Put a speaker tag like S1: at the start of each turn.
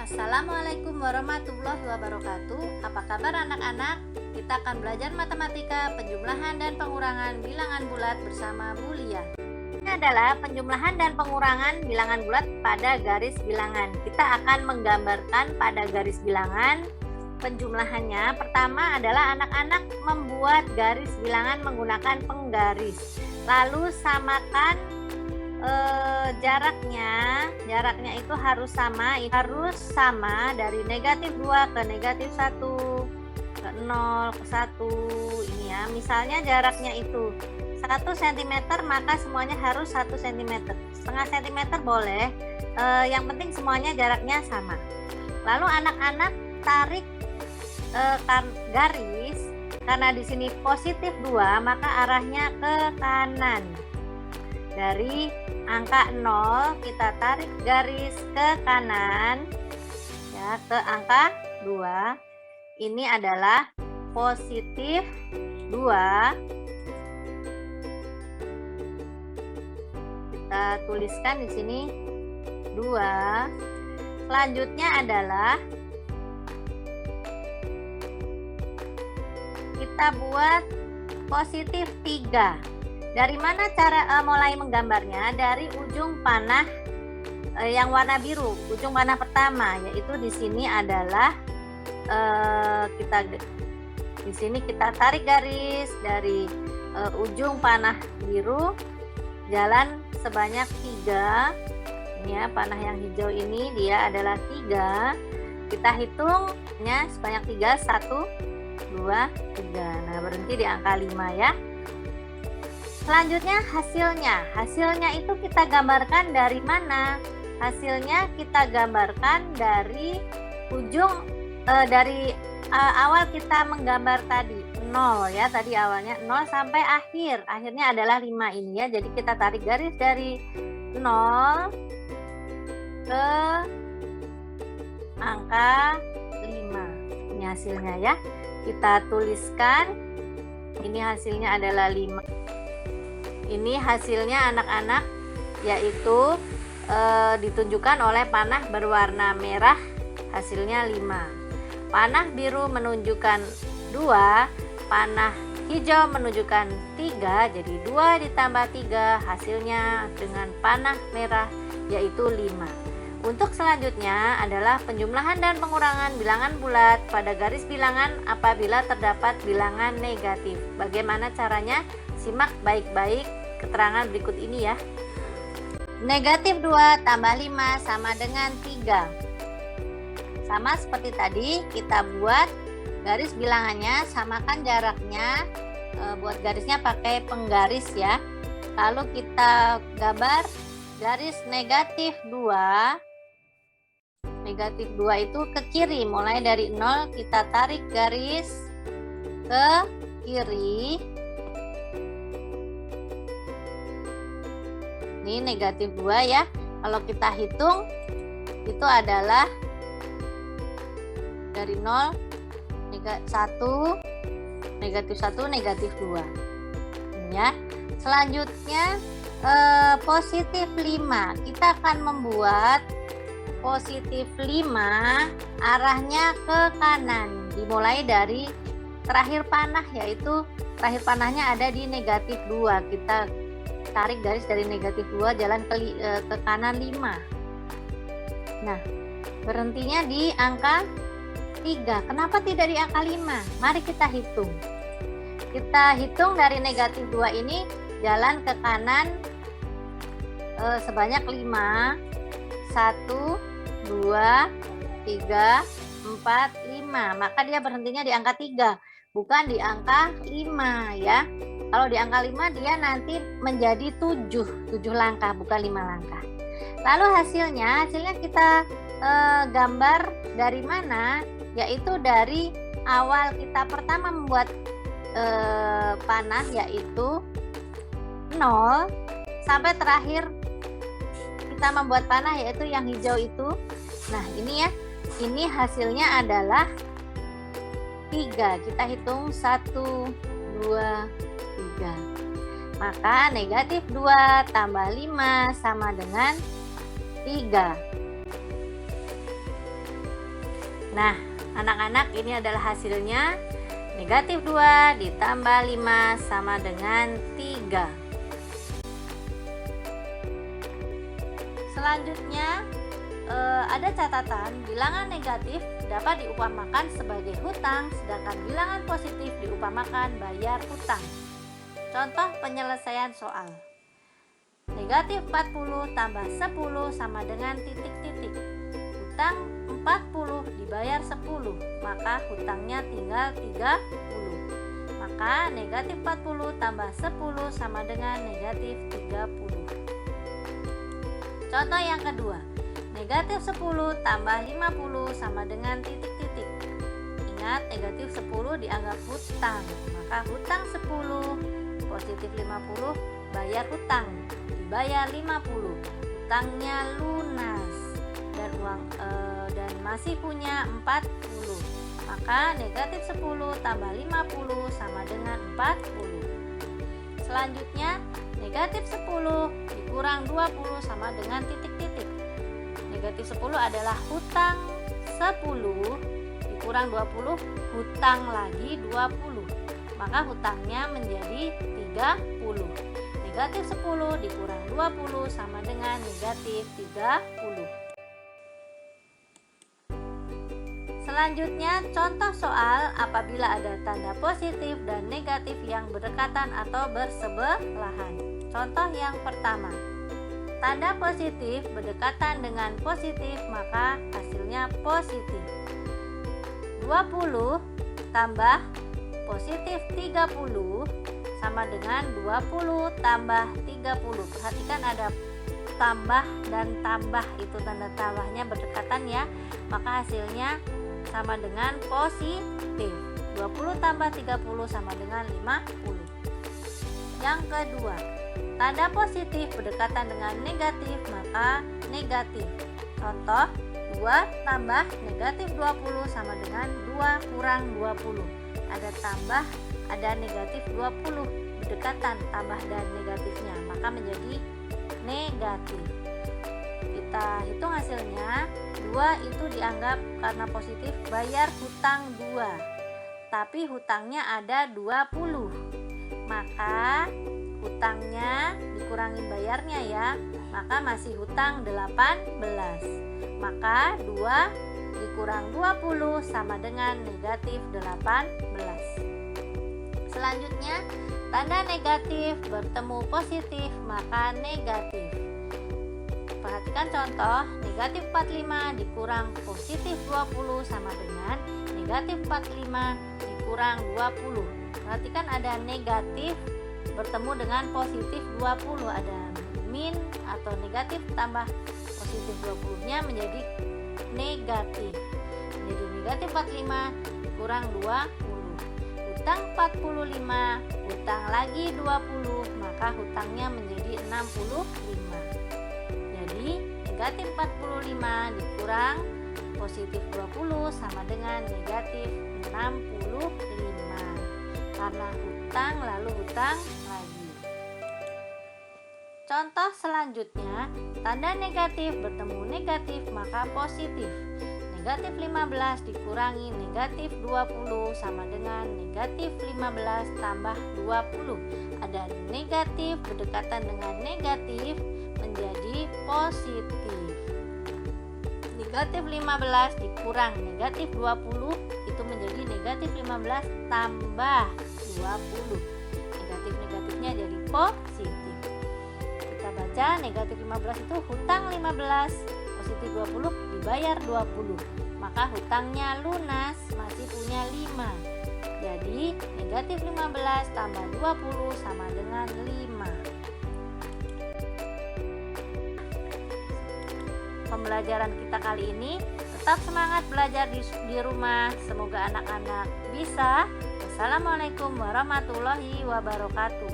S1: Assalamualaikum warahmatullahi wabarakatuh. Apa kabar anak-anak? Kita akan belajar matematika, penjumlahan dan pengurangan bilangan bulat bersama Bu Lia. Ini adalah penjumlahan dan pengurangan bilangan bulat pada garis bilangan. Kita akan menggambarkan pada garis bilangan penjumlahannya. Pertama adalah anak-anak membuat garis bilangan menggunakan penggaris. Lalu samakan jaraknya itu harus sama dari negatif 2 ke negatif 1 ke 0 ke 1 ini ya. Misalnya jaraknya itu 1 cm, maka semuanya harus 1 cm. Setengah cm boleh, yang penting semuanya jaraknya sama. Lalu anak-anak tarik garis, karena di sini positif 2 maka arahnya ke kanan. Dari angka 0 kita tarik garis ke kanan ya, ke angka 2. Ini adalah positif 2. Kita tuliskan di sini 2. Selanjutnya adalah kita buat positif 3. Dari mana cara mulai menggambarnya? Dari ujung panah yang warna biru, ujung panah pertama, yaitu di sini adalah kita tarik garis dari ujung panah biru, jalan sebanyak 3. Ini ya, panah yang hijau ini dia adalah 3. Kita hitungnya sebanyak 3, 1, 2, 3. Nah, berhenti di angka 5 ya. Selanjutnya hasilnya itu kita gambarkan dari mana? Hasilnya kita gambarkan dari ujung awal kita menggambar tadi 0 ya, tadi awalnya 0 sampai akhirnya adalah 5 ini ya. Jadi kita tarik garis dari 0 ke angka 5. Ini hasilnya ya. Kita tuliskan, ini hasilnya adalah 5. Ini hasilnya anak-anak, yaitu ditunjukkan oleh panah berwarna merah, hasilnya 5. Panah biru menunjukkan 2, panah hijau menunjukkan 3, jadi 2 ditambah 3 hasilnya dengan panah merah yaitu 5. Untuk selanjutnya adalah penjumlahan dan pengurangan bilangan bulat pada garis bilangan apabila terdapat bilangan negatif. Bagaimana caranya? Simak baik-baik keterangan berikut ini ya. Negatif 2 tambah 5 sama dengan 3. Sama seperti tadi, kita buat garis bilangannya, samakan jaraknya, buat garisnya pakai penggaris ya. Lalu kita gambar garis negatif 2. Negatif 2 itu ke kiri, mulai dari 0 kita tarik garis ke kiri. Ini negatif 2 ya. Kalau kita hitung itu adalah dari 0, negatif 1, negatif 2 ya. Selanjutnya positif 5. Kita akan membuat positif 5 arahnya ke kanan, dimulai dari terakhir panah, yaitu terakhir panahnya ada di negatif 2. Kita tarik garis dari negatif 2 jalan ke kanan 5. Nah, berhentinya di angka 3. Kenapa tidak di angka 5? Mari kita hitung. Kita hitung dari negatif 2 ini jalan ke kanan sebanyak 5. 1, 2, 3, 4, 5. Maka dia berhentinya di angka 3, bukan di angka 5 ya. Kalau di angka 5 dia nanti menjadi 7 langkah, bukan 5 langkah. Lalu hasilnya kita gambar dari mana? Yaitu dari awal kita pertama membuat panah, yaitu 0, sampai terakhir kita membuat panah, yaitu yang hijau itu. Nah ini ya, ini hasilnya adalah 3. Kita hitung 1, 2, 3. Maka negatif 2 tambah 5 sama dengan 3. Nah, anak-anak, ini adalah hasilnya. Negatif 2 ditambah 5 sama dengan 3. Selanjutnya ada catatan, bilangan negatif dapat diupamakan sebagai hutang, sedangkan bilangan positif diupamakan bayar hutang. Contoh penyelesaian soal. Negatif 40 tambah 10 sama dengan titik-titik. Hutang 40 dibayar 10, maka hutangnya tinggal 30. Maka negatif 40 tambah 10 sama dengan negatif 30. Contoh yang kedua. Negatif 10 tambah 50 sama dengan titik-titik. Ingat, negatif 10 dianggap hutang, maka hutang 10 positif 50 bayar hutang, dibayar 50, hutangnya lunas dan masih punya 40. Maka negatif 10 tambah 50 sama dengan 40. Selanjutnya, negatif 10 dikurang 20 sama dengan titik-titik. Negatif 10 adalah hutang 10 dikurang 20, hutang lagi 20. Maka hutangnya menjadi 30. Negatif 10 dikurang 20 sama dengan negatif 30. Selanjutnya, contoh soal apabila ada tanda positif dan negatif yang berdekatan atau bersebelahan. Contoh yang pertama. Tanda positif berdekatan dengan positif, maka hasilnya positif. 20 tambah positif 30 sama dengan 20 tambah 30. Perhatikan ada tambah dan tambah, itu tanda tambahnya berdekatan ya. Maka hasilnya sama dengan positif. 20 tambah 30 sama dengan 50. Yang kedua, tanda positif berdekatan dengan negatif, maka negatif. Contoh, 2 tambah negatif 20 sama dengan 2 kurang 20. Ada tambah, ada negatif 20, berdekatan tambah dan negatifnya, maka menjadi negatif. Kita hitung hasilnya. 2 itu dianggap karena positif bayar hutang 2, tapi hutangnya ada 20. Maka hutangnya dikurangin bayarnya ya, maka masih hutang 18. Maka 2 dikurang 20 sama dengan negatif 18. Selanjutnya, tanda negatif bertemu positif, maka negatif. Perhatikan contoh, negatif 45 dikurang positif 20 sama dengan negatif 45 dikurang 20. Perhatikan ada negatif bertemu dengan positif 20, ada min atau negatif tambah positif 20-nya menjadi negatif. Jadi negatif 45 dikurang 20. Hutang 45, hutang lagi 20, maka hutangnya menjadi 65. Jadi negatif 45 dikurang positif 20 sama dengan negatif 65. Karena hutang lalu hutang lagi. Contoh selanjutnya, tanda negatif bertemu negatif maka positif. Negatif 15 dikurangi negatif 20 sama dengan negatif 15 tambah 20. Ada negatif berdekatan dengan negatif menjadi positif. Negatif 15 dikurang negatif 20 itu menjadi negatif 15 tambah 20. Negatif-negatifnya jadi positif. Kita baca negatif 15 itu hutang 15, positif 20 dibayar 20. Maka hutangnya lunas, masih punya 5. Jadi negatif 15 tambah 20 sama dengan 5. Pembelajaran kita kali ini, tetap semangat belajar di rumah. Semoga anak-anak bisa. Wassalamualaikum warahmatullahi wabarakatuh.